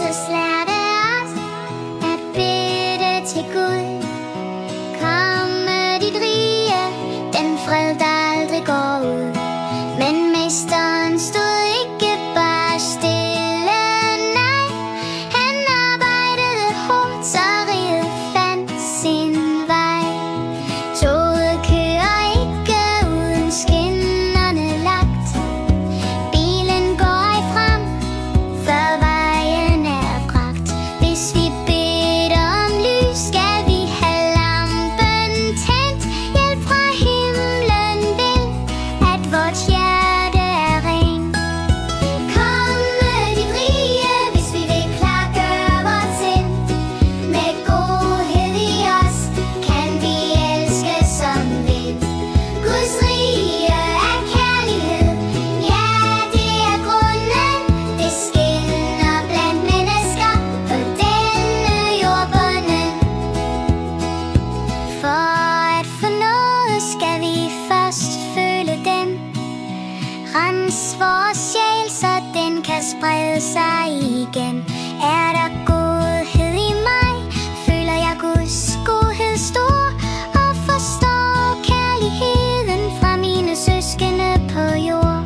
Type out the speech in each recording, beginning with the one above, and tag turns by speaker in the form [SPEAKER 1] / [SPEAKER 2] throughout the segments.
[SPEAKER 1] Jesus lærte os at bede til Gud. Komme dit rige, den fred der aldrig går ud. Men mesteren stod ikke bare stille, nej. Han arbejdede hårdt, så riget fandt sin vej. Toget kører ikke uden skinnerne lagt. Bilen går ej frem, før vejen er bragt. Hvis vi beder om lys, skal vi have lampen tændt. Hjælp fra himlen vil, at vort hjerte er rent. Kom med dit rige, hvis vi vil klargøre vort sind. Med godhed i os kan vi elske som vind. Guds rige er kærlighed, ja det er grunden. Det skinner blandt mennesker på denne jordbunden. For at få noget skal vi først føle den. Rens vores sjæl, så den kan sprede sig igen. Er der godhed i mig, føler jeg Guds godhed stor, og forstår kærligheden fra mine søskende på jord.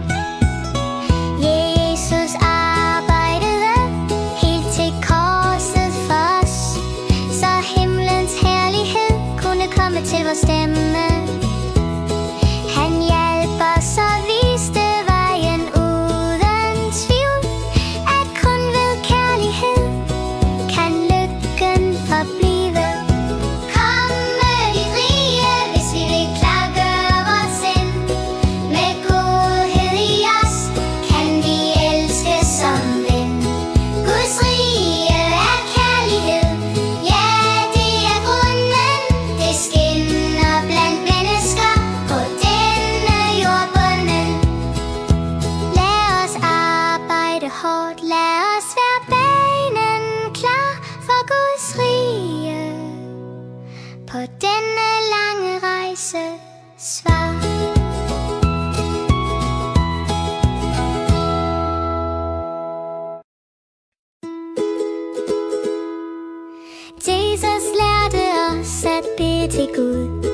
[SPEAKER 1] Jesus arbejdede helt til korset for os, så himlens herlighed kunne komme til vores stemme. Han hjalp os og viste vejen uden tvivl, at kun ved kærlighed kan lykken forblive. Kom med dit rige, hvis vi vil klargøre vort sind. Med godhed i os kan vi elske som vind. Guds rige er kærlighed, ja det er grunden. Det skinner blandt mennesker på denne jordbunden. Lad os arbejde hårdt, lad os være banen klar for Guds rige. På denne lange rejse svar. Jesus lærte os at bede til Gud.